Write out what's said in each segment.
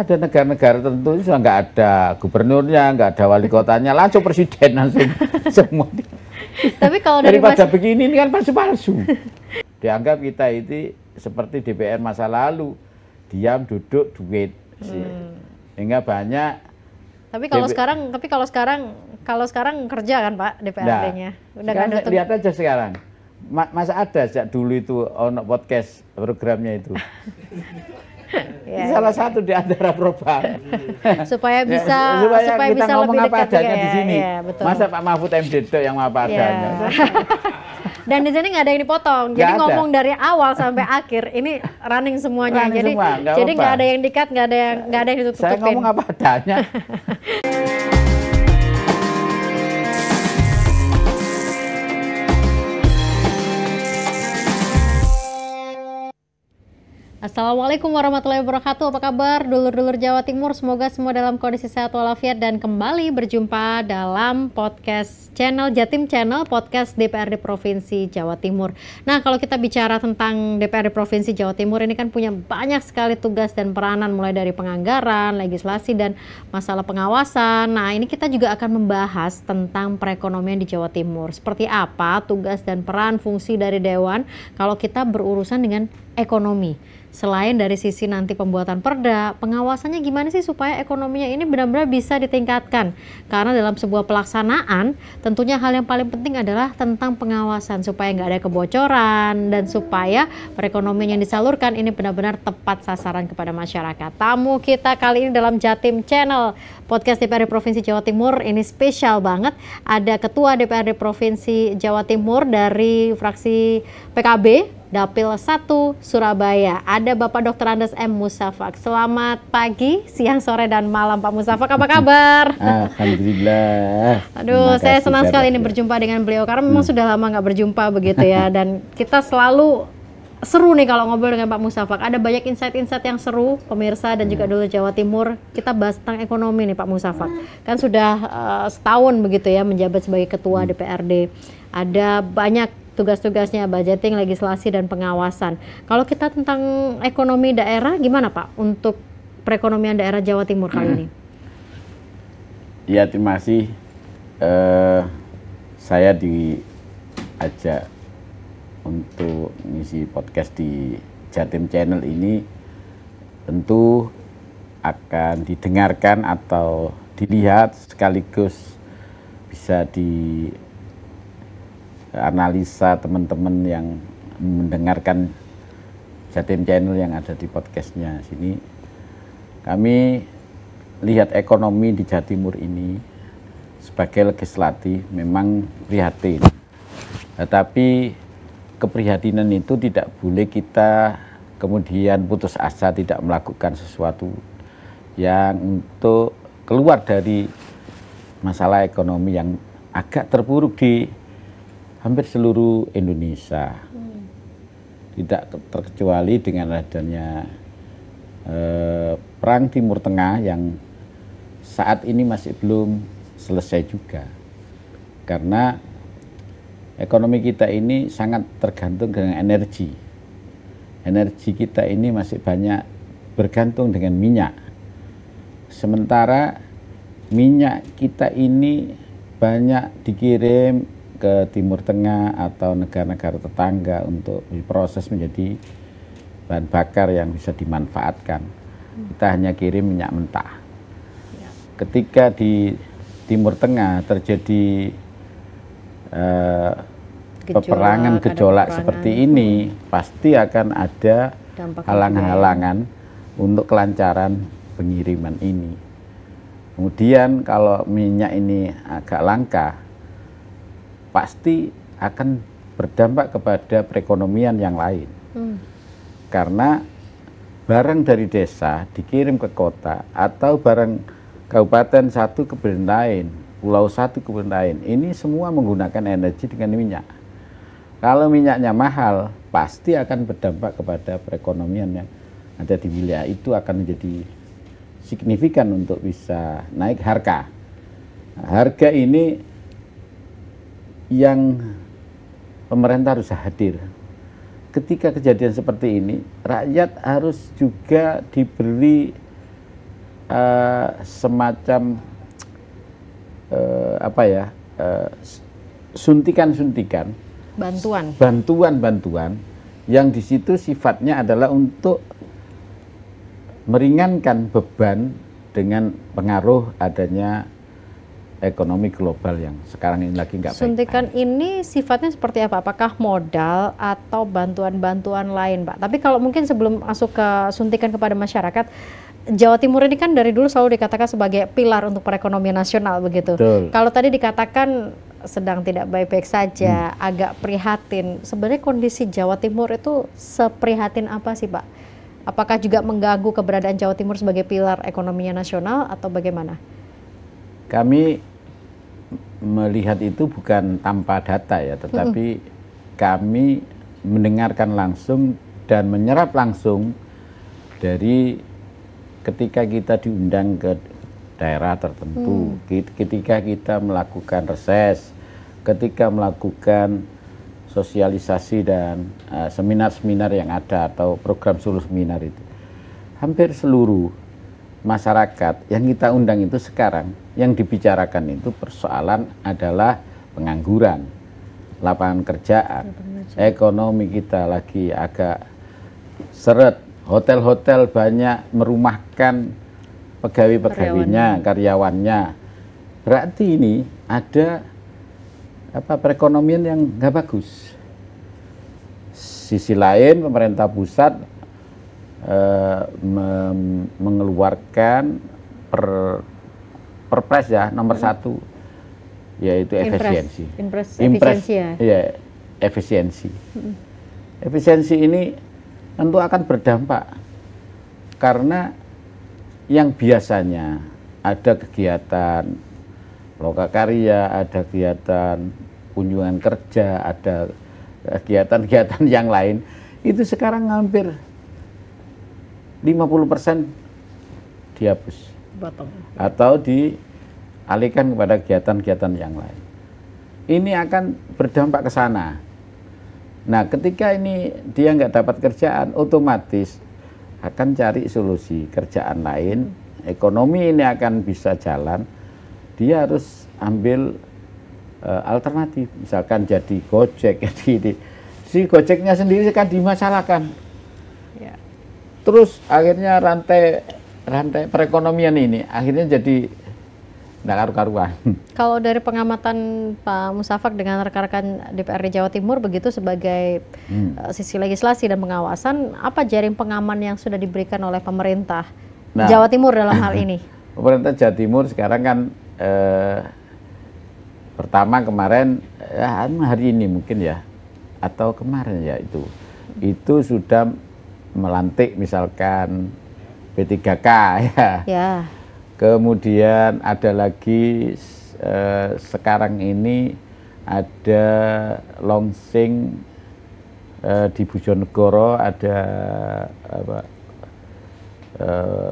ada negara-negara tertentu sudah nggak ada gubernurnya, nggak ada wali kotanya, langsung presiden langsung semua. Tapi kalau dari daripada begini ini kan palsu-palsu. Dianggap kita itu seperti DPR masa lalu, diam, duduk, duit. Sehingga banyak. Tapi kalau sekarang kerja kan Pak DPRD-nya. Udah Sekarang lihat aja sekarang. Masa ada sejak dulu itu ono podcast programnya itu. Salah satu di antara program. supaya bisa kita bisa ngomong lebih apa dekat adanya juga di sini. Ya, betul. Masa Pak Mahfud MD itu yang apa adanya. Dan di sini nggak ada yang dipotong. Jadi ngomong dari awal sampai akhir ini running semuanya. Running jadi nggak ada yang di-cut, nggak ada yang ditutupin. Saya ngomong apa adanya. Assalamualaikum warahmatullahi wabarakatuh. Apa kabar dulur-dulur Jawa Timur? Semoga semua dalam kondisi sehat walafiat dan kembali berjumpa dalam podcast channel Jatim Channel, podcast DPRD Provinsi Jawa Timur. Nah, kalau kita bicara tentang DPRD Provinsi Jawa Timur ini kan punya banyak sekali tugas dan peranan, mulai dari penganggaran, legislasi, dan masalah pengawasan. Nah, ini kita juga akan membahas tentang perekonomian di Jawa Timur. Seperti apa tugas dan peran fungsi dari Dewan kalau kita berurusan dengan ekonomi. Selain dari sisi nanti pembuatan perda, pengawasannya gimana sih supaya ekonominya ini benar-benar bisa ditingkatkan? Karena dalam sebuah pelaksanaan, tentunya hal yang paling penting adalah tentang pengawasan supaya nggak ada kebocoran dan supaya perekonomian yang disalurkan ini benar-benar tepat sasaran kepada masyarakat. Tamu kita kali ini dalam Jatim Channel, podcast DPRD Provinsi Jawa Timur ini spesial banget. Ada Ketua DPRD Provinsi Jawa Timur dari fraksi PKB, Dapil 1 Surabaya. Ada Bapak Dr. Andes M. Musafak. Selamat pagi, siang, sore, dan malam Pak Musafak. Apa kabar? Alhamdulillah. Aduh, saya senang sekali ini berjumpa dengan beliau karena memang sudah lama nggak berjumpa begitu ya. Dan kita selalu seru nih kalau ngobrol dengan Pak Musafak. Ada banyak insight-insight yang seru, pemirsa dan juga dulu Jawa Timur. Kita bahas tentang ekonomi nih Pak Musafak. Kan sudah setahun begitu ya menjabat sebagai Ketua DPRD. Ada banyak tugas-tugasnya, budgeting, legislasi, dan pengawasan. Kalau kita tentang ekonomi daerah, gimana Pak untuk perekonomian daerah Jawa Timur kali ini? Ya, terima kasih. Saya diajak untuk ngisi podcast di Jatim Channel ini tentu akan didengarkan atau dilihat sekaligus bisa analisa teman-teman yang mendengarkan Jatim Channel yang ada di podcastnya sini. Kami lihat ekonomi di Jawa Timur ini sebagai legislatif memang prihatin. Tetapi keprihatinan itu tidak boleh kita kemudian putus asa tidak melakukan sesuatu yang untuk keluar dari masalah ekonomi yang agak terpuruk di hampir seluruh Indonesia. Tidak terkecuali dengan adanya perang Timur Tengah yang saat ini masih belum selesai juga. Karena ekonomi kita ini sangat tergantung dengan energi. Energi kita ini masih banyak bergantung dengan minyak. Sementara minyak kita ini banyak dikirim ke Timur Tengah atau negara-negara tetangga untuk diproses menjadi bahan bakar yang bisa dimanfaatkan. Kita hanya kirim minyak mentah. Ketika di Timur Tengah terjadi peperangan, gejolak seperti ini, pasti akan ada halang-halangan untuk kelancaran pengiriman ini. Kemudian kalau minyak ini agak langka, pasti akan berdampak kepada perekonomian yang lain. Karena barang dari desa dikirim ke kota atau barang kabupaten satu ke lain, pulau satu ke lain, ini semua menggunakan energi dengan minyak. Kalau minyaknya mahal, pasti akan berdampak kepada perekonomian yang ada di wilayah itu, akan menjadi signifikan untuk bisa naik harga. Nah, harga ini yang pemerintah harus hadir. Ketika kejadian seperti ini, rakyat harus juga diberi semacam suntikan-suntikan, bantuan-bantuan yang di situ sifatnya adalah untuk meringankan beban dengan pengaruh adanya ekonomi global yang sekarang ini lagi nggak baik. Suntikan ini sifatnya seperti apa? Apakah modal atau bantuan-bantuan lain, Pak? Tapi kalau mungkin sebelum masuk ke suntikan kepada masyarakat, Jawa Timur ini kan dari dulu selalu dikatakan sebagai pilar untuk perekonomian nasional, begitu. Betul. Kalau tadi dikatakan sedang tidak baik-baik saja, agak prihatin. Sebenarnya kondisi Jawa Timur itu seprihatin apa sih, Pak? Apakah juga mengganggu keberadaan Jawa Timur sebagai pilar ekonominya nasional atau bagaimana? Kami melihat itu bukan tanpa data ya, tetapi kami mendengarkan langsung dan menyerap langsung dari ketika kita diundang ke daerah tertentu, ketika kita melakukan reses, ketika melakukan sosialisasi dan seminar-seminar yang ada atau program suluh seminar itu, hampir seluruh masyarakat yang kita undang itu sekarang yang dibicarakan itu persoalan adalah pengangguran, lapangan kerjaan, ekonomi kita lagi agak seret, hotel-hotel banyak merumahkan pegawai-pegawainya, karyawannya. Berarti ini ada perekonomian yang nggak bagus. Sisi lain pemerintah pusat mengeluarkan perpres ya nomor 1, yaitu efisiensi. Efisiensi ya? Ya, efisiensi. Efisiensi ini tentu akan berdampak karena yang biasanya ada kegiatan lokakarya, ada kegiatan kunjungan kerja, ada kegiatan-kegiatan yang lain, itu sekarang hampir 50% dihapus atau dialihkan kepada kegiatan-kegiatan yang lain. Ini akan berdampak ke sana. Nah, ketika ini dia nggak dapat kerjaan, otomatis akan cari solusi kerjaan lain, ekonomi ini akan bisa jalan, dia harus ambil alternatif, misalkan jadi Gojek, jadi si Gojeknya sendiri kan dimasalahkan. Ya. Terus akhirnya rantai perekonomian ini akhirnya jadi nggak karu-karuan. Kalau dari pengamatan Pak Musafak dengan rekan-rekan DPRD Jawa Timur begitu sebagai sisi legislasi dan pengawasan, apa jaring pengaman yang sudah diberikan oleh pemerintah Jawa Timur dalam hal ini? Pemerintah Jawa Timur sekarang kan pertama kemarin hari ini mungkin ya atau kemarin ya itu sudah melantik misalkan P3K ya. Kemudian ada lagi sekarang ini ada launching di Bojonegoro, ada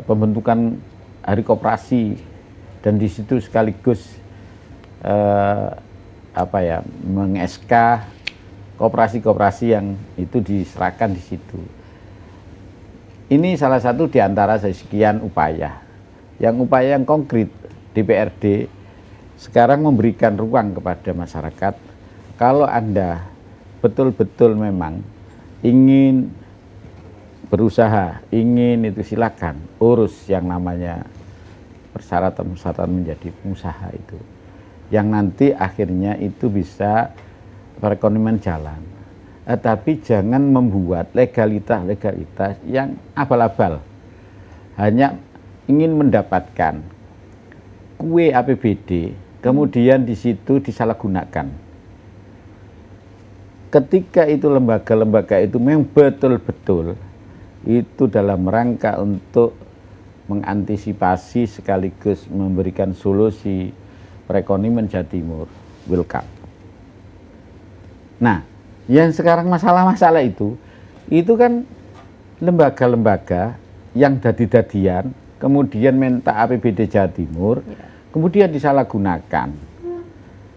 pembentukan hari koperasi, dan di situ sekaligus meng-SK koperasi-koperasi yang itu diserahkan di situ. Ini salah satu di antara sekian upaya. Yang upaya yang konkret DPRD sekarang memberikan ruang kepada masyarakat. Kalau Anda betul-betul memang ingin berusaha, ingin itu silakan urus yang namanya persyaratan-persyaratan menjadi pengusaha itu. Yang nanti akhirnya itu bisa perekonomian jalan. Tapi jangan membuat legalitas yang abal-abal. Hanya ingin mendapatkan kue APBD, kemudian di situ disalahgunakan. Ketika itu lembaga-lembaga itu memang betul-betul itu dalam rangka untuk mengantisipasi sekaligus memberikan solusi perekonomian Jawa Timur, welcome. Nah, yang sekarang masalah-masalah itu kan lembaga-lembaga yang dadi-dadian, kemudian minta APBD Jawa Timur, kemudian disalahgunakan.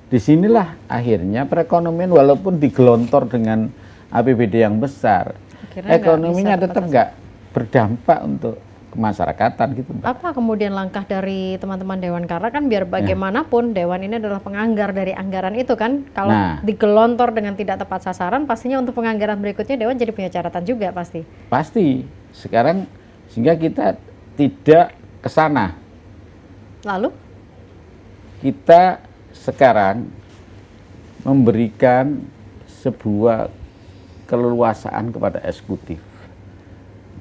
Disinilah akhirnya perekonomian walaupun digelontor dengan APBD yang besar, ekonominya tetap nggak berdampak untuk kemasyarakatan gitu, Mbak. Apa kemudian langkah dari teman-teman Dewan? Karena kan biar bagaimanapun Dewan ini adalah penganggar dari anggaran itu kan. Kalau digelontor dengan tidak tepat sasaran, pastinya untuk penganggaran berikutnya Dewan jadi punya catatan juga pasti. Pasti. Sekarang sehingga kita tidak ke sana. Lalu? Kita sekarang memberikan sebuah keleluasaan kepada eksekutif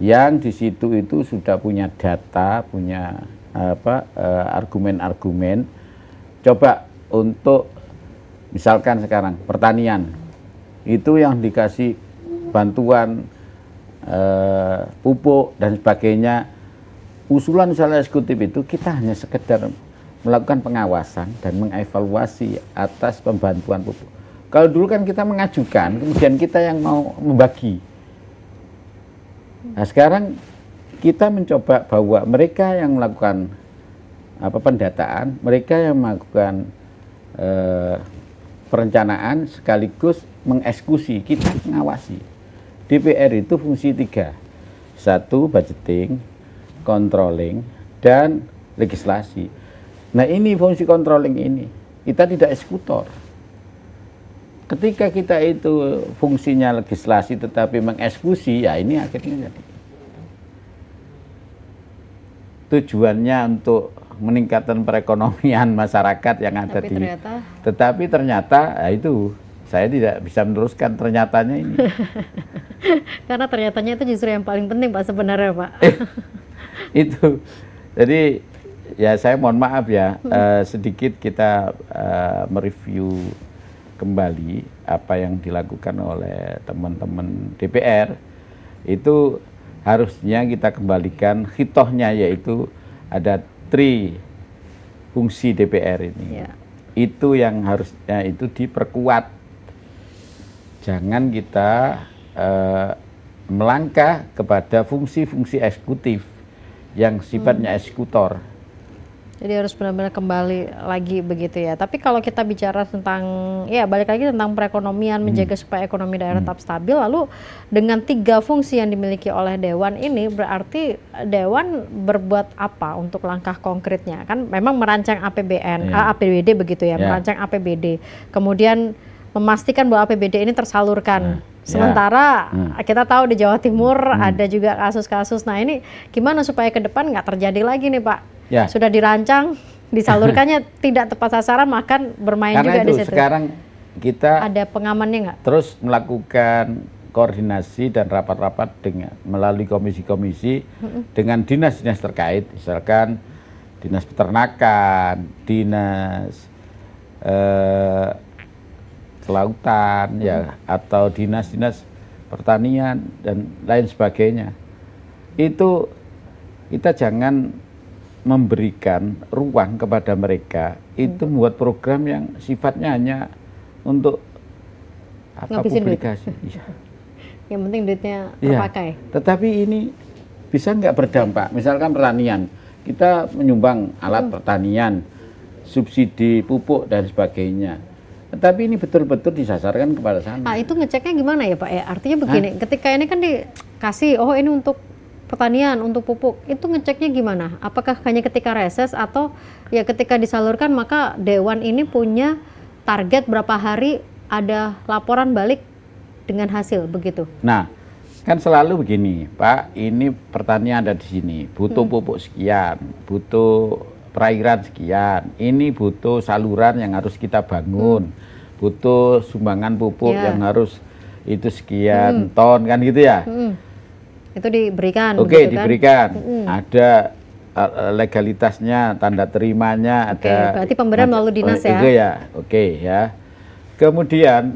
yang di situ itu sudah punya data, punya argumen-argumen. Coba untuk misalkan sekarang pertanian itu yang dikasih bantuan pupuk dan sebagainya, usulan misalnya eksekutif itu kita hanya sekedar melakukan pengawasan dan mengevaluasi atas pembantuan pupuk. Kalau dulu kan kita mengajukan, kemudian kita yang mau membagi. Nah sekarang kita mencoba bahwa mereka yang melakukan pendataan, mereka yang melakukan perencanaan sekaligus mengeksekusi, kita mengawasi. DPR itu fungsi 3, 1 budgeting, controlling, dan legislasi. Nah ini fungsi controlling ini, kita tidak eksekutor. Ketika kita itu fungsinya legislasi tetapi mengeksekusi, ya ini akhirnya jadi tujuannya untuk meningkatkan perekonomian masyarakat yang ada tetapi ternyata ya itu saya tidak bisa meneruskan ternyatanya ini. Karena ternyatanya itu justru yang paling penting Pak sebenarnya Pak. Itu jadi ya saya mohon maaf ya, sedikit kita mereview kembali apa yang dilakukan oleh teman-teman DPR. Itu harusnya kita kembalikan hitohnya, yaitu ada 3 fungsi DPR ini. Itu yang harusnya itu diperkuat. Jangan kita melangkah kepada fungsi-fungsi eksekutif yang sifatnya eksekutor. Jadi harus benar-benar kembali lagi begitu ya. Tapi kalau kita bicara tentang, ya balik lagi tentang perekonomian, menjaga supaya ekonomi daerah tetap stabil, lalu dengan 3 fungsi yang dimiliki oleh Dewan ini, berarti Dewan berbuat apa untuk langkah konkretnya? Kan memang merancang APBN, APBD begitu ya, merancang APBD. Kemudian memastikan bahwa APBD ini tersalurkan. Sementara kita tahu di Jawa Timur ada juga kasus-kasus. Nah ini gimana supaya ke depan nggak terjadi lagi nih Pak? Sudah dirancang, disalurkannya tidak tepat sasaran, makan bermain juga di situ. Sekarang kita ada pengamannya nggak? Terus melakukan koordinasi dan rapat-rapat dengan melalui komisi-komisi dengan dinas-dinas terkait, misalkan dinas peternakan, dinas kelautan, ya, atau dinas-dinas pertanian dan lain sebagainya. Itu kita jangan memberikan ruang kepada mereka itu membuat program yang sifatnya hanya untuk publikasi. Yang penting duitnya terpakai. Tetapi ini bisa nggak berdampak? Misalkan pertanian, kita menyumbang alat pertanian, subsidi pupuk dan sebagainya. Tetapi ini betul-betul disasarkan kepada sana. Itu ngeceknya gimana ya Pak? Artinya begini, ketika ini kan dikasih, oh ini untuk pertanian, untuk pupuk, itu ngeceknya gimana? Apakah hanya ketika reses atau ya ketika disalurkan maka Dewan ini punya target berapa hari ada laporan balik dengan hasil begitu? Nah, kan selalu begini, Pak, ini pertanian ada di sini, butuh pupuk sekian, butuh perairan sekian, ini butuh saluran yang harus kita bangun, butuh sumbangan pupuk yang harus itu sekian ton, kan gitu ya? Itu diberikan. Oke, diberikan. Ada legalitasnya, tanda terimanya, ada. Berarti pemberian melalui dinas ya? Ya, oke ya. Kemudian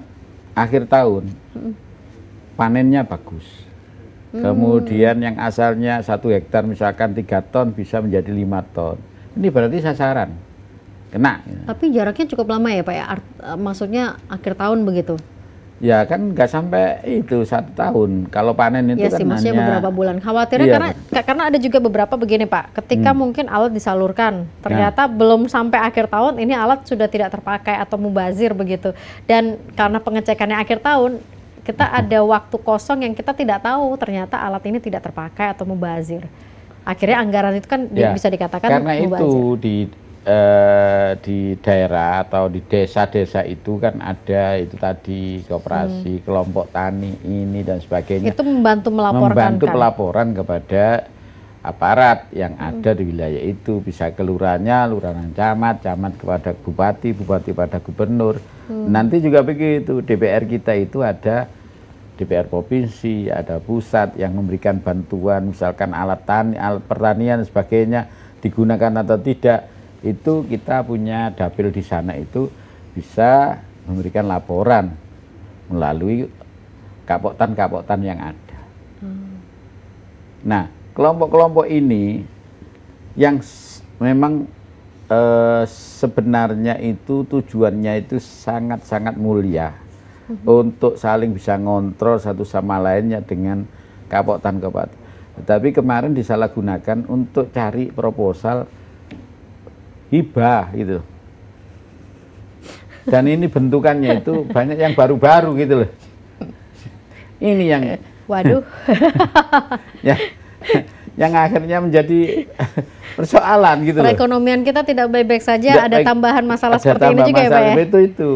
akhir tahun panennya bagus. Kemudian yang asalnya 1 hektar misalkan 3 ton bisa menjadi 5 ton. Ini berarti sasaran, kena. Tapi jaraknya cukup lama ya Pak ya? Maksudnya akhir tahun begitu? Ya kan nggak sampai itu 1 tahun. Kalau panen itu ya kan maksudnya beberapa bulan. Khawatirnya karena ada juga beberapa begini Pak. Ketika mungkin alat disalurkan, ternyata belum sampai akhir tahun ini alat sudah tidak terpakai atau mubazir begitu. Dan karena pengecekannya akhir tahun, kita ada waktu kosong yang kita tidak tahu ternyata alat ini tidak terpakai atau mubazir. akhirnya anggaran itu kan bisa dikatakan karena itu di daerah atau di desa-desa itu kan ada itu tadi koperasi, kelompok tani ini dan sebagainya. Itu membantu melaporkan pelaporan kepada aparat yang ada di wilayah itu, bisa kelurahannya, lurahan camat kepada bupati, bupati pada gubernur. Nanti juga begitu, DPR kita itu ada DPR provinsi, ada pusat yang memberikan bantuan, misalkan alat pertanian dan sebagainya digunakan atau tidak. Itu kita punya dapil di sana itu bisa memberikan laporan melalui kapoktan yang ada. Nah, kelompok-kelompok ini yang memang sebenarnya itu tujuannya itu sangat-sangat mulia untuk saling bisa ngontrol satu sama lainnya dengan kapoktan. Tetapi kemarin disalahgunakan untuk cari proposal hibah gitu. Dan ini bentukannya itu banyak yang baru-baru gitu loh. Ini yang waduh. yang akhirnya menjadi persoalan gitu loh. Perekonomian kita tidak baik-baik saja, ada tambahan masalah seperti ini juga ya Pak ya? Itu.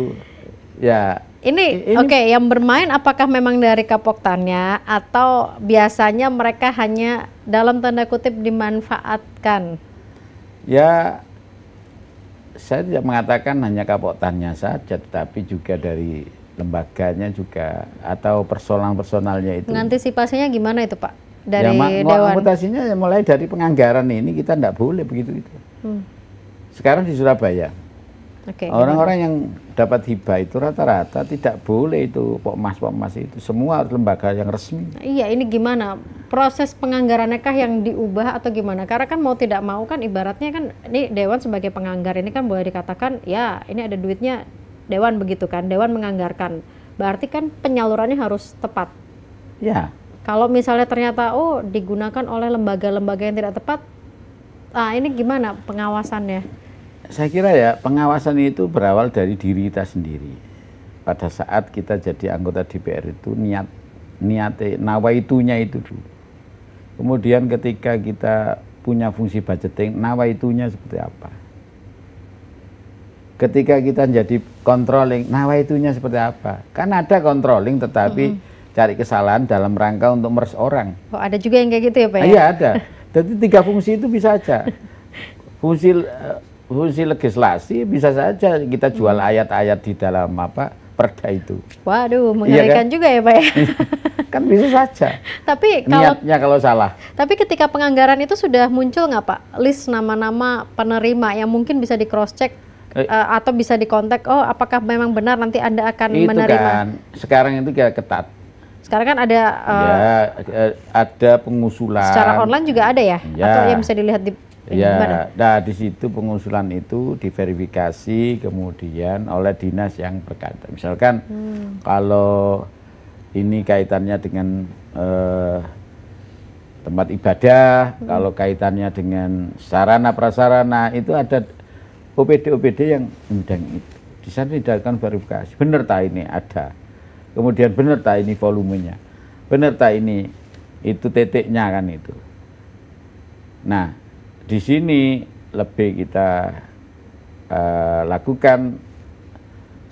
Ya. Ini oke, yang bermain apakah memang dari kapoktannya atau biasanya mereka hanya dalam tanda kutip dimanfaatkan? Ya, saya tidak mengatakan hanya kapoktannya saja, tetapi juga dari lembaganya juga atau personalnya itu. Mengantisipasinya gimana itu Pak? Dari Dewan? Amputasinya mulai dari penganggaran ini kita tidak boleh begitu. Sekarang di Surabaya, orang-orang yang dapat hibah itu rata-rata tidak boleh itu pokmas itu, semua harus lembaga yang resmi. Iya, ini gimana? Proses penganggarannya kah yang diubah atau gimana? Karena kan mau tidak mau kan ibaratnya kan ini Dewan sebagai penganggar ini kan boleh dikatakan ya ini ada duitnya Dewan begitu kan, Dewan menganggarkan. Berarti kan penyalurannya harus tepat. Ya. Kalau misalnya ternyata digunakan oleh lembaga-lembaga yang tidak tepat, ini gimana pengawasannya? Saya kira ya pengawasan itu berawal dari diri kita sendiri. Pada saat kita jadi anggota DPR itu nawaitunya itu dulu. Kemudian ketika kita punya fungsi budgeting, nawaitunya seperti apa. Ketika kita jadi controlling, nawaitunya seperti apa. Kan ada controlling tetapi cari kesalahan dalam rangka untuk meres orang. Ada juga yang kayak gitu ya Pak ya? Iya ada. Jadi 3 fungsi itu bisa aja. Fungsi legislasi bisa saja kita jual ayat-ayat di dalam perda itu. Waduh, mengerikan juga ya Pak ya? Kan bisa saja. Tapi niatnya kalau salah. Tapi ketika penganggaran itu sudah muncul nggak Pak list nama-nama penerima yang mungkin bisa di cross check atau bisa dikontak? Apakah memang benar nanti Anda akan menerima? Itu kan sekarang itu ketat. Sekarang kan ada ada pengusulan. Secara online juga ada ya? Atau yang bisa dilihat di nah di situ pengusulan itu diverifikasi kemudian oleh dinas yang berkaitan. Misalkan kalau ini kaitannya dengan tempat ibadah, kalau kaitannya dengan sarana prasarana itu ada OPD yang undang itu. Di sana dilakukan verifikasi. Benar tak ini ada. Kemudian benar tak ini volumenya. Benar tak ini itu titiknya kan itu. Nah, di sini lebih kita lakukan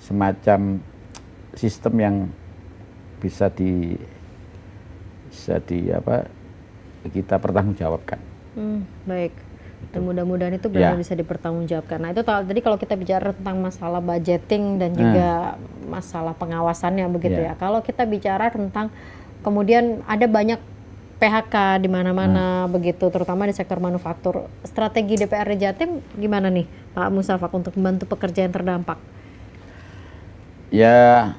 semacam sistem yang bisa kita pertanggungjawabkan. Baik. Dan mudah-mudahan itu benar bisa dipertanggungjawabkan. Nah itu tadi kalau kita bicara tentang masalah budgeting dan juga masalah pengawasannya begitu ya. Kalau kita bicara tentang kemudian ada banyak PHK di mana-mana begitu, terutama di sektor manufaktur. Strategi DPRD Jatim gimana nih Pak Musafak untuk membantu pekerja yang terdampak? Ya,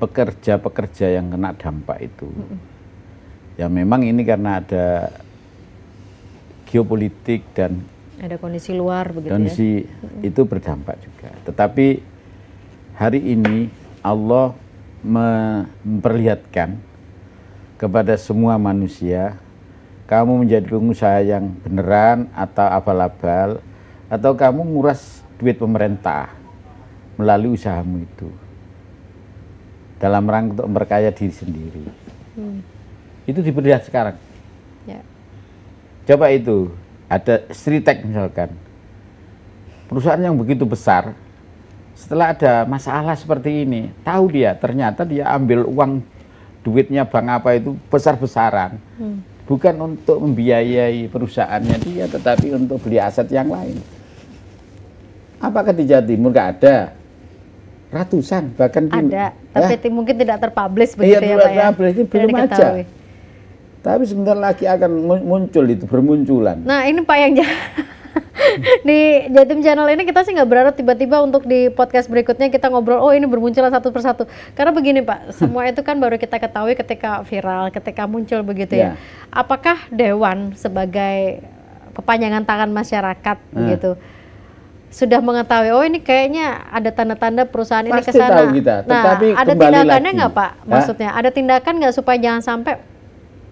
pekerja-pekerja yang kena dampak itu, ya memang ini karena ada geopolitik dan ada kondisi luar begitu kondisi itu berdampak juga. Tetapi hari ini Allah memperlihatkan kepada semua manusia, kamu menjadi pengusaha yang beneran atau abal-abal, atau kamu nguras duit pemerintah melalui usahamu itu dalam rangka untuk memperkaya diri sendiri. Itu diperlihat sekarang. Coba itu, ada Sritek misalkan, perusahaan yang begitu besar, setelah ada masalah seperti ini, tahu dia ternyata dia ambil uang duitnya bank apa itu besar-besaran, bukan untuk membiayai perusahaannya dia, tetapi untuk beli aset yang lain. Apakah di Jawa Timur nggak ada? Ratusan, bahkan ada, tapi mungkin tidak terpublish begitu ya Pak ya? Ini belum aja. Tapi sebentar lagi akan muncul itu, bermunculan. Nah ini Pak yang di Jatim Channel ini kita sih nggak berharap tiba-tiba untuk di podcast berikutnya kita ngobrol, oh ini bermunculan satu persatu. Karena begini Pak, semua itu kan baru kita ketahui ketika viral, ketika muncul begitu ya. Apakah Dewan sebagai kepanjangan tangan masyarakat begitu sudah mengetahui, oh ini kayaknya ada tanda-tanda perusahaan ini ke sana. Nah, ada tindakannya nggak Pak? Maksudnya ada tindakan nggak supaya jangan sampai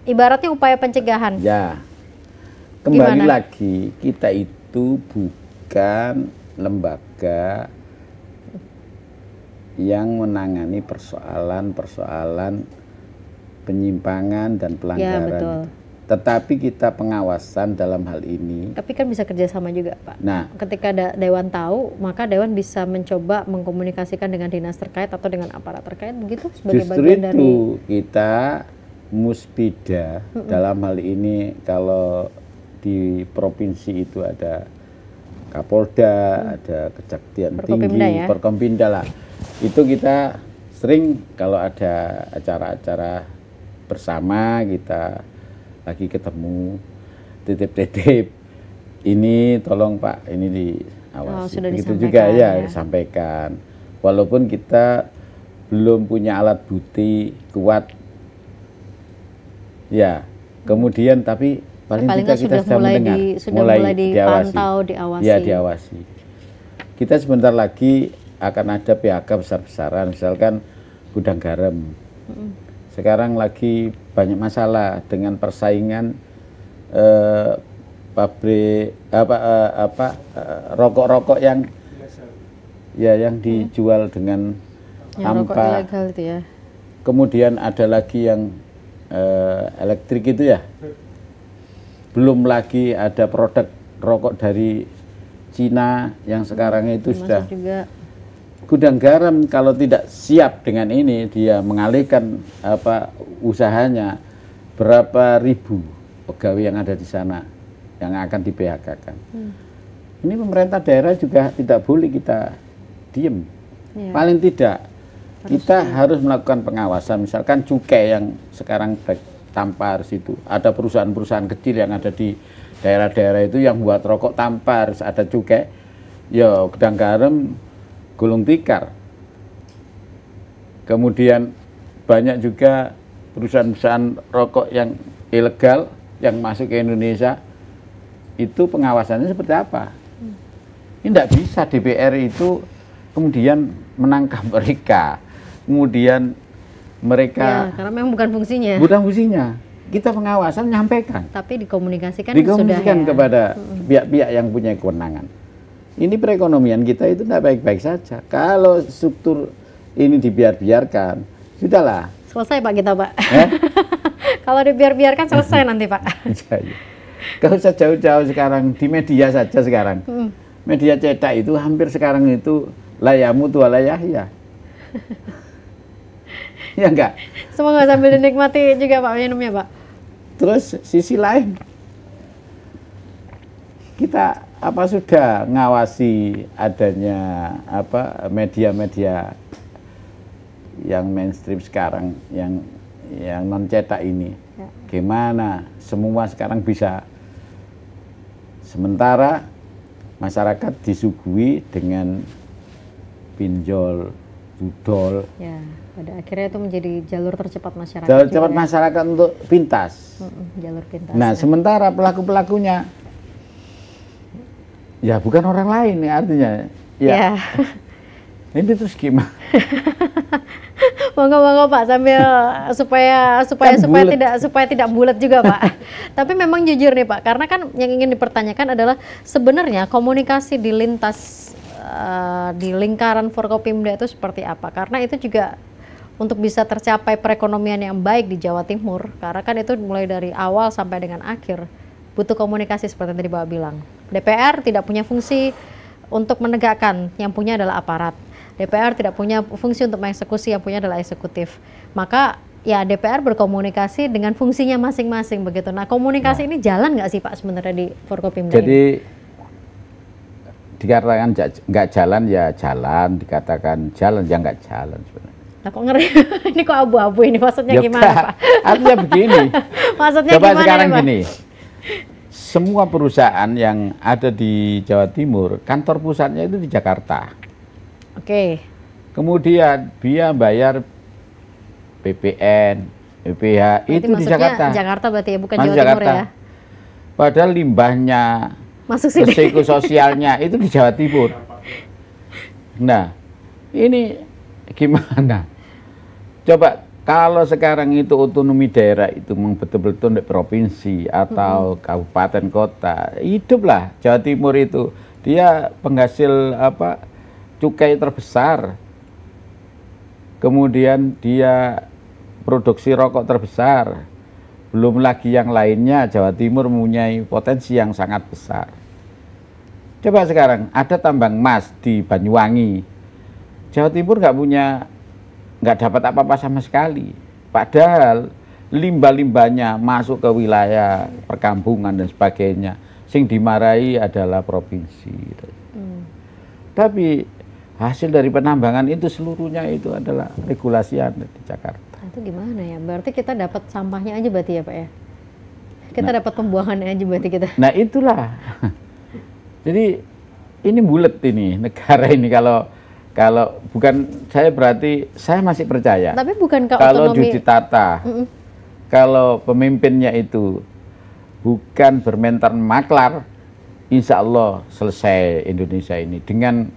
ibaratnya upaya pencegahan? Ya, kembali lagi kita itu bukan lembaga yang menangani persoalan-persoalan penyimpangan dan pelanggaran. Ya, betul. Tetapi kita pengawasan dalam hal ini. Tapi kan bisa kerjasama juga Pak. Nah, ketika Dewan tahu, maka Dewan bisa mencoba mengkomunikasikan dengan dinas terkait atau dengan aparat terkait begitu sebagai bagian dari. Justru itu kita muspida dalam hal ini, kalau di provinsi itu ada Kapolda, ada Kejaksaan Tinggi, Forkompimda lah. Itu kita sering kalau ada acara-acara bersama kita lagi ketemu, titip-titip, ini tolong Pak, ini diawasi. Begitu juga ya, disampaikan. Walaupun kita belum punya alat bukti kuat, ya. Kemudian tapi paling tidak kita sudah mendengar, mulai diawasi. Ya, diawasi. Kita sebentar lagi akan ada PHK besar-besaran, misalkan gudang garam. Sekarang lagi banyak masalah dengan persaingan pabrik rokok-rokok yang yang dijual dengan tanpa ilegal itu ya. Kemudian ada lagi yang elektrik itu ya. Belum lagi ada produk rokok dari Cina yang sekarang itu sudah juga. Gudang garam kalau tidak siap dengan ini, dia mengalihkan usahanya, berapa ribu pegawai yang ada di sana yang akan di PHK-kan. Ini pemerintah daerah juga tidak boleh kita diem. Paling tidak kita harus melakukan pengawasan. Misalkan cukai yang sekarang tanpa harus itu, ada perusahaan-perusahaan kecil yang ada di daerah-daerah itu yang buat rokok tanpa harus ada cukai. Ya gudang garam gulung tikar. Kemudian banyak juga perusahaan-perusahaan rokok yang ilegal yang masuk ke Indonesia, itu pengawasannya seperti apa? Ini tidak bisa DPR itu kemudian menangkap mereka, kemudian mereka karena memang bukan fungsinya. Bukan fungsinya. Kita pengawasan nyampaikan. Tapi dikomunikasikan kepada pihak-pihak yang punya kewenangan. Ini perekonomian kita itu tidak baik-baik saja. Kalau struktur ini dibiarkan, sudahlah. Selesai Pak kita Pak. Kalau dibiarkan selesai nanti Pak. Kalau usah jauh-jauh sekarang, di media saja sekarang. Media cetak itu hampir sekarang itu layamu tua layahya. Ya enggak? Semoga sambil dinikmati juga Pak minumnya Pak. Terus sisi lain, kita sudah ngawasi adanya media-media yang mainstream sekarang, yang non cetak ini. Gimana semua sekarang bisa, sementara masyarakat disuguhi dengan pinjol, budol. Ya, pada akhirnya itu menjadi jalur tercepat masyarakat. Jalur tercepat masyarakat untuk pintas. Jalur pintas. Nah, sementara pelaku-pelakunya ya bukan orang lain ya, artinya. Ya. Ini terus gimana? Monggo Pak, sambil supaya tidak bulat juga Pak. Tapi memang jujur nih Pak, karena kan yang ingin dipertanyakan adalah sebenarnya komunikasi di lintas di lingkaran Forkopimda itu seperti apa? Karena itu juga untuk bisa tercapai perekonomian yang baik di Jawa Timur, karena kan itu mulai dari awal sampai dengan akhir butuh komunikasi seperti yang tadi Bapak bilang. DPR tidak punya fungsi untuk menegakkan, yang punya adalah aparat. DPR tidak punya fungsi untuk mengeksekusi, yang punya adalah eksekutif. Maka ya DPR berkomunikasi dengan fungsinya masing-masing begitu. Nah, komunikasi ini jalan nggak sih Pak sebenarnya di Forkopimda? Jadi dikatakan nggak jalan ya jalan, dikatakan jalan ya nggak jalan sebenarnya. Nah, kok ngeri? Ini kok abu-abu ini, maksudnya Ya, gimana Pak? Artinya begini. Maksudnya Coba gimana sekarang nih, Pak? gini, semua perusahaan yang ada di Jawa Timur, kantor pusatnya itu di Jakarta. Oke. Kemudian dia bayar PPN, BPH Berarti itu di masuknya Jakarta. Jakarta berarti ya, bukan Masuk Jawa Timur Jakarta. ya? Padahal limbahnya, Masuk sini. resiko sosialnya itu di Jawa Timur. Nah, ini gimana? Coba kalau sekarang itu otonomi daerah itu betul-betul di provinsi atau kabupaten kota, hiduplah Jawa Timur itu. Dia penghasil cukai terbesar. Kemudian dia produksi rokok terbesar. Belum lagi yang lainnya, Jawa Timur mempunyai potensi yang sangat besar. Coba sekarang ada tambang emas di Banyuwangi. Jawa Timur nggak dapat apa-apa sama sekali. Padahal limbah-limbahnya masuk ke wilayah perkampungan dan sebagainya. Sing dimarahi adalah provinsi. Tapi hasil dari penambangan itu seluruhnya itu adalah regulasi yang ada di Jakarta. Itu gimana ya? Berarti kita dapat sampahnya aja berarti ya Pak ya? Kita dapat pembuangannya aja berarti kita. Nah itulah. Jadi ini bulat ini negara ini kalau bukan saya berarti saya masih percaya. Tapi bukan kalau otonomi ditata, kalau pemimpinnya itu bukan bermental maklar, insya Allah selesai Indonesia ini dengan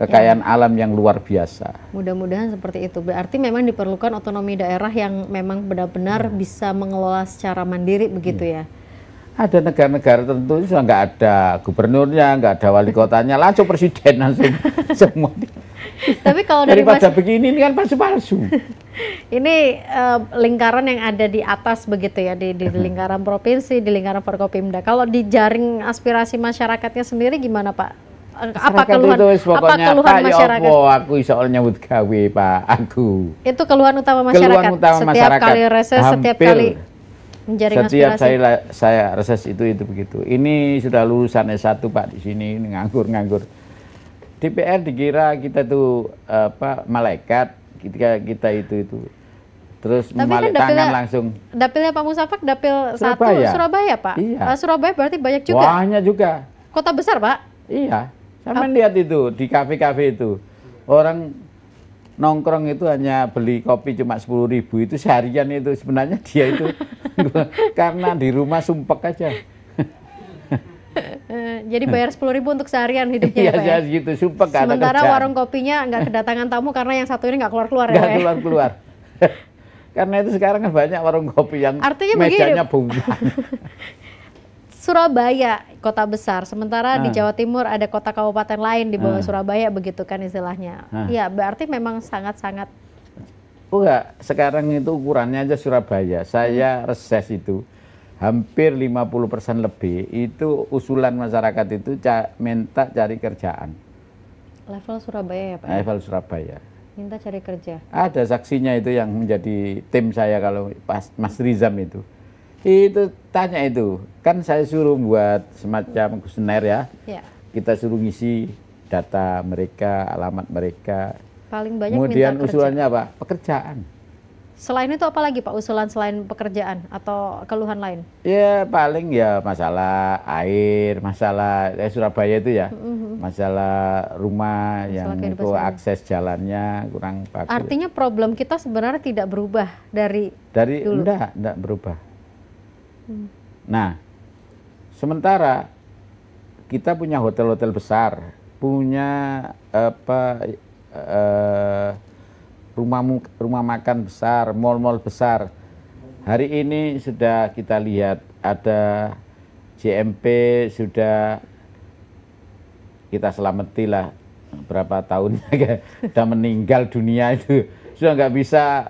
kekayaan alam yang luar biasa. Mudah-mudahan seperti itu. Berarti memang diperlukan otonomi daerah yang memang benar-benar bisa mengelola secara mandiri begitu ya. Ada negara-negara tertentu sudah nggak ada gubernurnya, nggak ada wali kotanya, langsung presiden langsung semua. Tapi kalau dari daripada begini ini kan palsu-palsu. Ini lingkaran yang ada di atas begitu ya, di lingkaran provinsi, di lingkaran Forkopimda. Kalau di jaring aspirasi masyarakatnya sendiri gimana Pak? Apa keluhan masyarakat? Aku iso nyambut gawe Pak, aku. Itu keluhan utama masyarakat. Keluhan utama setiap masyarakat. kali reses, setiap kali menjaring setiap aspirasi. saya reses itu begitu. Ini sudah lulusan S1 Pak di sini, ini nganggur. DPR dikira kita tuh malaikat, kita itu. Terus memalik tangan langsung. Dapilnya Pak Musafak, dapil Surabaya. 1 Surabaya Pak. Iya. Surabaya berarti banyak juga. Banyak juga. Kota besar Pak. Iya. Sama lihat itu di kafe-kafe itu. Orang nongkrong itu hanya beli kopi cuma 10.000 itu seharian itu sebenarnya dia itu karena di rumah sumpek aja. Jadi bayar 10.000 untuk seharian hidupnya Iya, ya, Pak ya? gitu, sumpek. Sementara warung kopinya nggak kedatangan tamu karena yang satu ini nggak keluar-keluar ya, Nggak Pak ya? keluar-keluar. Karena itu sekarang kan banyak warung kopi yang Artinya mejanya bongkar. Surabaya kota besar, sementara di Jawa Timur ada kota kabupaten lain di bawah Surabaya begitu kan istilahnya. Iya, berarti memang sangat-sangat. Enggak, sekarang itu ukurannya aja Surabaya. Saya reses itu hampir 50% lebih itu usulan masyarakat itu minta cari kerjaan. Level Surabaya ya Pak? Level Surabaya. Minta cari kerja. Ada saksinya itu yang menjadi tim saya kalau Mas Rizam itu. Itu tanya itu, kan saya suruh buat semacam kuesioner ya. Kita suruh ngisi data mereka, alamat mereka. Paling banyak kemudian minta usulannya apa? Pekerjaan. Selain itu apa lagi Pak usulan selain pekerjaan atau keluhan lain? Ya paling ya masalah air, masalah Surabaya itu ya, masalah rumah yang itu akses jalannya kurang bagus. Artinya problem kita sebenarnya tidak berubah dari dulu? Enggak berubah. Nah, sementara kita punya hotel-hotel besar, punya rumah makan besar, mal-mal besar. Hari ini sudah kita lihat ada JMP sudah kita selamati lah berapa tahun sudah meninggal dunia itu sudah nggak bisa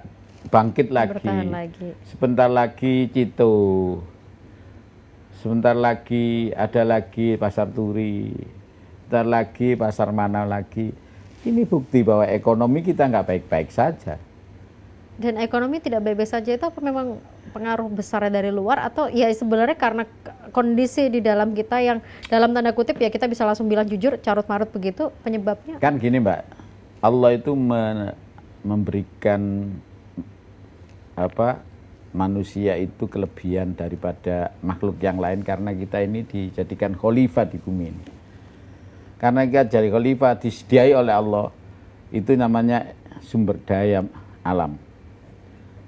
bangkit lagi. Bertahan lagi. Sebentar lagi Cito, sebentar lagi ada lagi pasar Turi, sebentar lagi pasar mana lagi. Ini bukti bahwa ekonomi kita nggak baik-baik saja. Dan ekonomi tidak baik-baik saja itu apa memang pengaruh besarnya dari luar, atau ya sebenarnya karena kondisi di dalam kita yang dalam tanda kutip ya kita bisa langsung bilang jujur carut marut begitu penyebabnya? Kan gini Mbak, Allah itu memberikan manusia itu kelebihan daripada makhluk yang lain karena kita ini dijadikan khalifah di bumi ini. Karena kita jadi khalifah disediai oleh Allah, itu namanya sumber daya alam.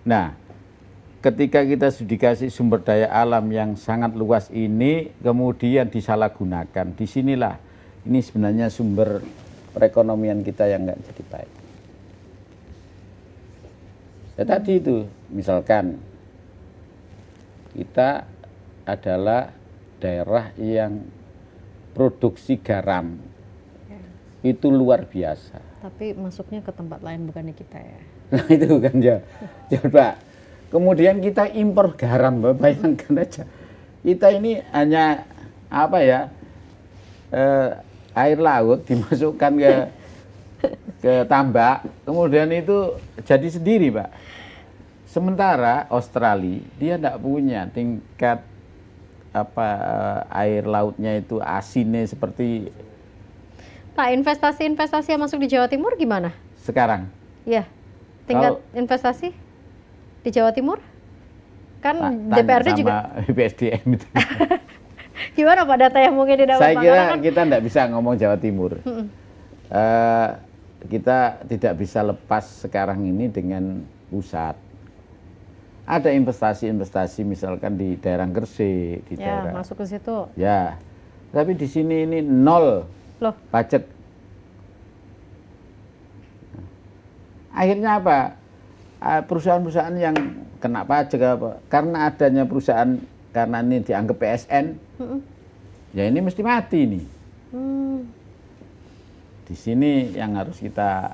Nah, ketika kita sudah dikasih sumber daya alam yang sangat luas ini, kemudian disalahgunakan, disinilah ini sebenarnya sumber perekonomian kita yang nggak jadi baik. Ya tadi itu, misalkan kita adalah daerah yang produksi garam itu luar biasa. Tapi masuknya ke tempat lain bukannya kita ya. Nah itu kan ya. Coba. Kemudian kita impor garam, bayangkan aja. Kita ini hanya air laut dimasukkan ke tambak, kemudian itu jadi sendiri, Pak. Sementara Australia dia tidak punya tingkat air lautnya itu asinnya seperti. Pak, investasi yang masuk di Jawa Timur gimana Sekarang? Ya, tingkat investasi di Jawa Timur? Kan DPRD juga BPSDM itu. Gimana Pak data yang mungkin tidak Saya kira kita tidak bisa ngomong Jawa Timur. Kita tidak bisa lepas sekarang ini dengan pusat. Ada investasi misalkan di daerah Gresik, di daerah. Masuk ke situ. Ya, tapi di sini ini nol pajak. Akhirnya apa? Perusahaan-perusahaan yang kena pajak apa? Karena adanya perusahaan, karena ini dianggap PSN, ya ini mesti mati nih. Di sini yang harus kita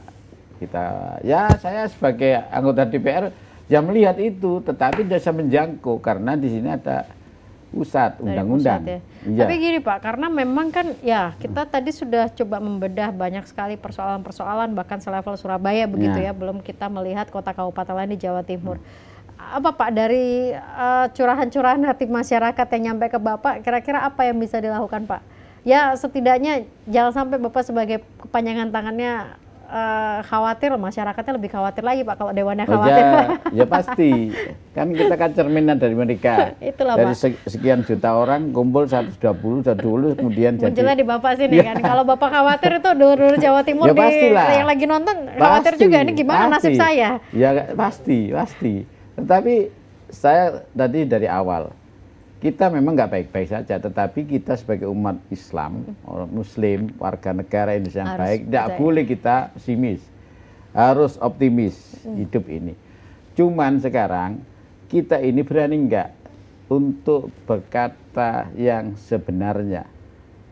ya saya sebagai anggota DPR ya melihat itu, tetapi tidak bisa menjangkau karena di sini ada pusat undang-undang. Ya. Ya. Tapi gini Pak, karena memang kan ya kita tadi sudah coba membedah banyak sekali persoalan-persoalan bahkan selevel Surabaya begitu ya, belum kita melihat kota kabupaten lain di Jawa Timur. Apa Pak dari curahan-curahan hati masyarakat yang nyampe ke Bapak, kira-kira apa yang bisa dilakukan Pak? Ya setidaknya jangan sampai Bapak sebagai kepanjangan tangannya khawatir, masyarakatnya lebih khawatir lagi Pak kalau dewannya khawatir. Ya pasti, kan kita kan cerminan dari mereka. Itulah, dari Pak. Sekian juta orang kumpul 120 kemudian munculnya di Bapak sini kan. Kalau Bapak khawatir itu dulur-dulur Jawa Timur yang lagi nonton khawatir juga, ini gimana nasib saya? Ya pasti. Tetapi saya tadi dari awal kita memang nggak baik-baik saja, tetapi kita sebagai umat Islam, orang Muslim, warga negara Indonesia yang baik, tidak boleh kita pesimis, harus optimis hidup ini. Cuman sekarang kita ini berani nggak untuk berkata yang sebenarnya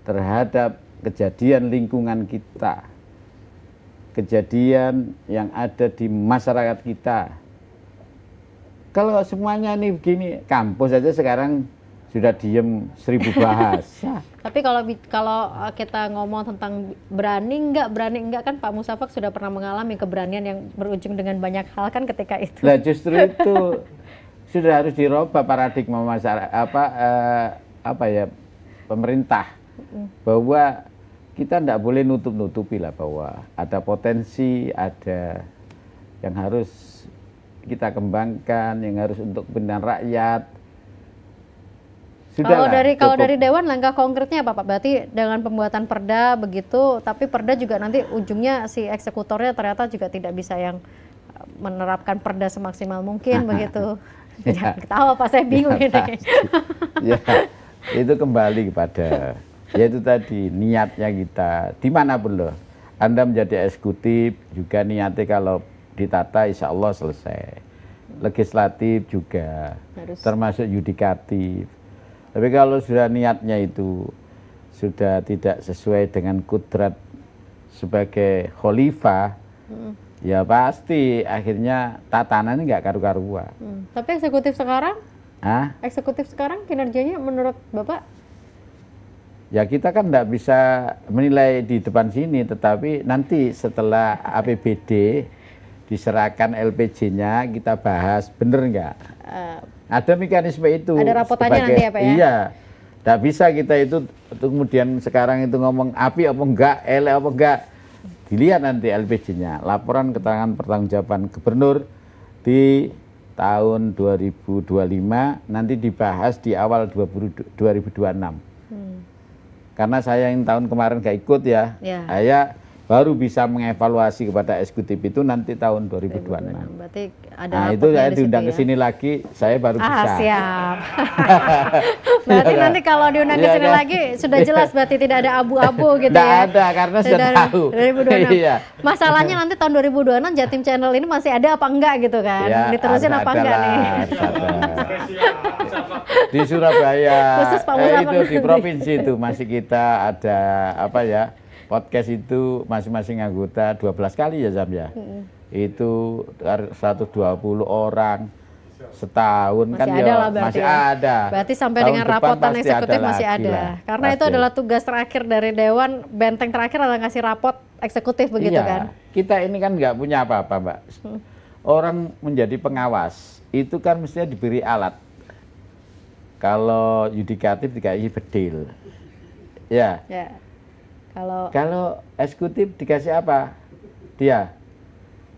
terhadap kejadian lingkungan kita, kejadian yang ada di masyarakat kita. Kalau semuanya ini begini, kampus aja sekarang sudah diem 1000 bahasa. Tapi kalau kita ngomong tentang berani enggak kan Pak Musafak sudah pernah mengalami keberanian yang berujung dengan banyak hal kan ketika itu. Nah justru itu sudah harus dirubah paradigma masyarakat pemerintah, bahwa kita tidak boleh nutupi lah bahwa ada potensi, ada yang harus kita kembangkan, yang harus untuk kepentingan rakyat. Kalau dari Dewan langkah konkretnya apa Pak? Berarti dengan pembuatan perda begitu, tapi perda juga nanti ujungnya si eksekutornya ternyata juga tidak bisa yang menerapkan perda semaksimal mungkin begitu. Jangan ketawa Pak, saya bingung ini. Ya, itu kembali kepada yaitu tadi niatnya kita dimanapun loh. Anda menjadi eksekutif juga niatnya kalau ditata insya Allah selesai. Legislatif juga, termasuk yudikatif. Tapi kalau sudah niatnya itu sudah tidak sesuai dengan kudrat sebagai khalifah, ya pasti akhirnya tatanannya nggak karu-karuan. Tapi eksekutif sekarang Eksekutif sekarang kinerjanya menurut Bapak? Ya kita kan tidak bisa menilai di depan sini, tetapi nanti setelah APBD diserahkan LPJ-nya kita bahas, bener nggak? Ada mekanisme itu. Ada rapotannya nanti ya Pak ya? Iya, tidak bisa kita itu kemudian sekarang itu ngomong api apa enggak, elek apa enggak. Dilihat nanti LPJ-nya, laporan keterangan pertanggungjawaban gubernur di tahun 2025 nanti dibahas di awal 2026. Karena saya yang tahun kemarin gak ikut ya, saya baru bisa mengevaluasi kepada eksekutif itu nanti tahun 2026. Berarti ada nah itu saya diundang ke sini lagi, saya baru bisa. Siap. Berarti nanti kalau diundang ke sini lagi sudah jelas berarti tidak ada abu-abu gitu ya. Tidak ada, karena sudah tahu. 2026. Iya. Masalahnya nanti tahun 2026 Jatim Channel ini masih ada apa enggak gitu kan? Ya, diterusin apa enggak nih? Di Surabaya, khusus Pak Musa itu di provinsi itu masih kita ada apa ya? Podcast itu masing-masing anggota 12 kali ya Zam ya. Itu 120 orang setahun masih kan ada ya lah berarti masih ya. ada. Berarti sampai dengan rapotan eksekutif masih ada. Karena itu adalah tugas terakhir dari Dewan, benteng terakhir adalah ngasih rapot eksekutif begitu kan. Kita ini kan nggak punya apa-apa Mbak. Orang menjadi pengawas itu kan mestinya diberi alat. Kalau yudikatif dikasih bedil. Ya. Kalau eksekutif dikasih apa?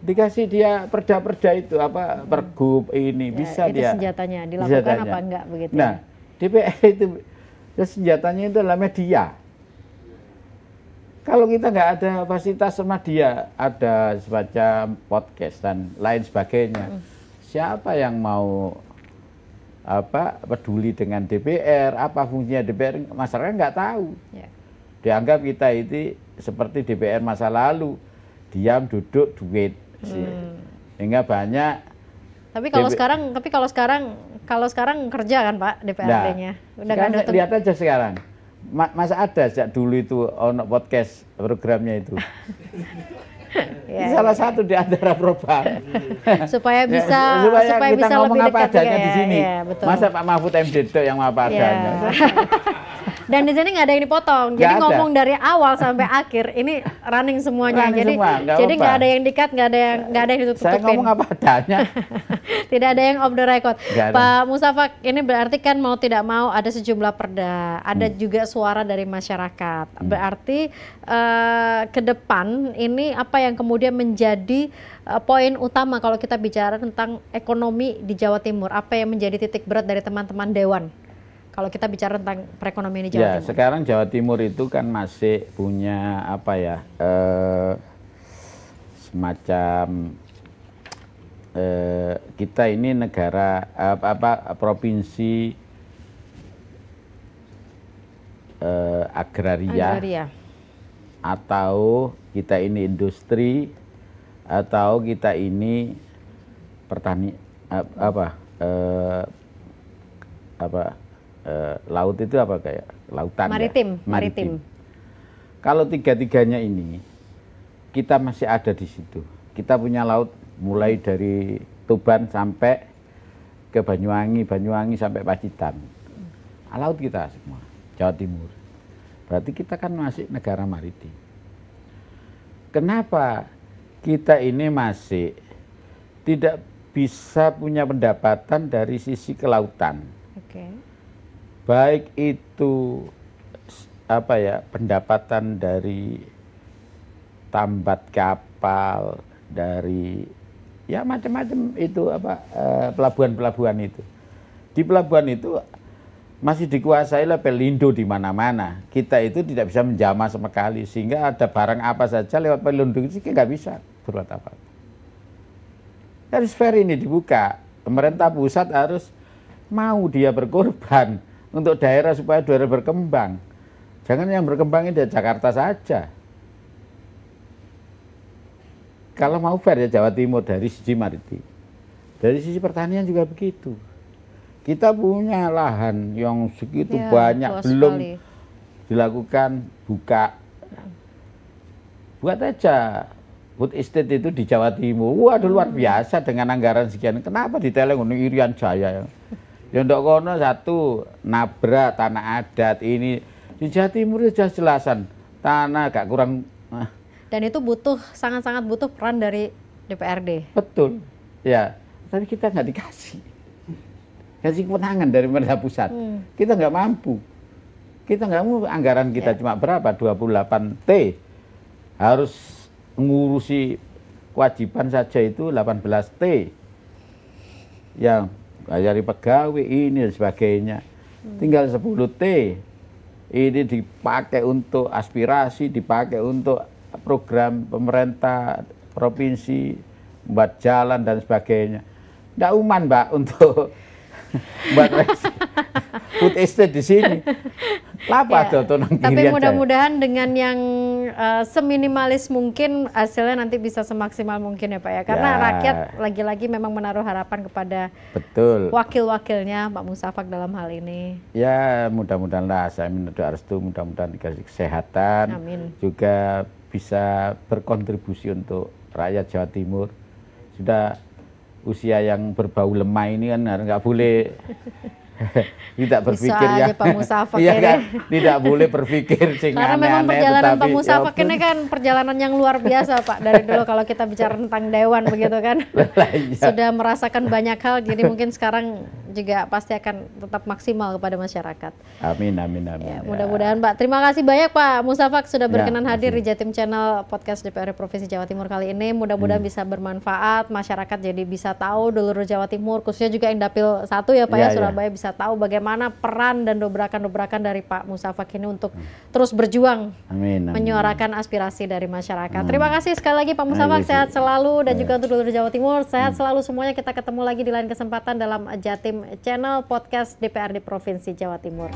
Dikasih dia perda-perda itu apa pergub ini bisa itu dia. Senjatanya dilakukan apa enggak begitu. Nah, DPR itu senjatanya itu adalah media. Kalau kita nggak ada fasilitas media, ada semacam podcast dan lain sebagainya. Siapa yang mau peduli dengan DPR, apa fungsinya DPR, masyarakat nggak tahu. Dianggap kita itu seperti DPR masa lalu, diam duduk duit sih. Sehingga banyak. Tapi kalau sekarang kerja kan Pak DPRD-nya. Udah nggak ada. Lihat aja sekarang. Masa ada sejak dulu itu ono podcast programnya itu. Salah satu di antara program. supaya bisa ngomong lebih apa dekat adanya di sini. Masa Pak Mahfud MD yang apa adanya. Dan di sini nggak ada yang dipotong, jadi ngomong dari awal sampai akhir ini running semuanya. Jadi nggak ada yang dikat, nggak ada yang ditutup-tutupin. Saya ngomong apa adanya. Tidak ada yang off the record. Pak Mustafa, ini berarti kan mau tidak mau ada sejumlah perda, ada juga suara dari masyarakat. Berarti ke depan ini apa yang kemudian menjadi poin utama kalau kita bicara tentang ekonomi di Jawa Timur? Apa yang menjadi titik berat dari teman-teman Dewan? Kalau kita bicara tentang perekonomian di Jawa Timur. Sekarang Jawa Timur itu kan masih punya apa ya, semacam kita ini negara provinsi agraria, atau kita ini industri, atau kita ini laut itu apa kayak lautan maritim. Kalau tiga-tiganya ini kita masih ada di situ. Kita punya laut mulai dari Tuban sampai ke Banyuwangi sampai Pacitan. Laut kita semua, Jawa Timur. Berarti kita kan masih negara maritim. Kenapa kita ini masih tidak bisa punya pendapatan dari sisi kelautan? Baik itu pendapatan dari tambat kapal, dari ya macam-macam itu pelabuhan-pelabuhan itu. Di pelabuhan itu masih dikuasai oleh Pelindo di mana-mana. Kita itu tidak bisa menjamah sama sekali, sehingga ada barang apa saja lewat Pelindo itu nggak bisa berbuat apa. Harus fair ini dibuka. Pemerintah pusat harus mau dia berkorban untuk daerah supaya daerah berkembang. Jangan yang berkembang ini di Jakarta saja. Kalau mau fair ya Jawa Timur dari sisi maritim. Dari sisi pertanian juga begitu. Kita punya lahan yang segitu banyak, belum dilakukan buka. Buat aja food estate itu di Jawa Timur. Waduh luar biasa dengan anggaran sekian. Kenapa diteleng untuk Irian Jaya? Ya ndok kono satu nabrak tanah adat ini di Jawa Timur itu jelas-jelasan tanah gak kurang. Dan itu sangat-sangat butuh peran dari DPRD. Betul, ya. Tapi kita nggak dikasih kewenangan dari pemerintah pusat. Kita nggak mampu. Kita nggak mau, anggaran kita cuma berapa? 28 T. Harus mengurusi kewajiban saja itu 18 T. Yang bayari pegawai ini dan sebagainya. Tinggal 10 T. Ini dipakai untuk aspirasi, dipakai untuk program pemerintah provinsi, buat jalan dan sebagainya. Nggak uman, Mbak, untuk buat food estate di sini. Lapa ya, tapi mudah-mudahan dengan yang seminimalis mungkin hasilnya nanti bisa semaksimal mungkin ya Pak ya. Karena rakyat lagi-lagi memang menaruh harapan kepada wakil-wakilnya Pak Musafak dalam hal ini. Ya mudah-mudahan lah, saya minta restu, mudah-mudahan dikasih kesehatan. Amin. Juga bisa berkontribusi untuk rakyat Jawa Timur. Sudah usia yang berbau lemah ini kan nggak boleh tidak berpikir bisa aja Pak Musafak iya kan, tidak boleh berpikir karena memang perjalanan Pak Musafak ini kan perjalanan yang luar biasa Pak. Dari dulu kalau kita bicara tentang dewan begitu kan sudah merasakan banyak hal, jadi mungkin sekarang juga pasti akan tetap maksimal kepada masyarakat. Amin, amin, amin. Ya, mudah-mudahan Pak. Terima kasih banyak Pak Musafak sudah berkenan hadir di Jatim Channel Podcast DPRD Provinsi Jawa Timur kali ini. Mudah-mudahan bisa bermanfaat, masyarakat jadi bisa tahu dulur Jawa Timur, khususnya juga yang Dapil 1 ya Pak ya, Surabaya bisa tahu bagaimana peran dan dobrakan-dobrakan dari Pak Musafak ini untuk terus berjuang menyuarakan aspirasi dari masyarakat. Terima kasih sekali lagi Pak Musafak, sehat selalu dan juga untuk dulur Jawa Timur, sehat selalu semuanya. Kita ketemu lagi di lain kesempatan dalam Jatim Channel Podcast DPRD Provinsi Jawa Timur.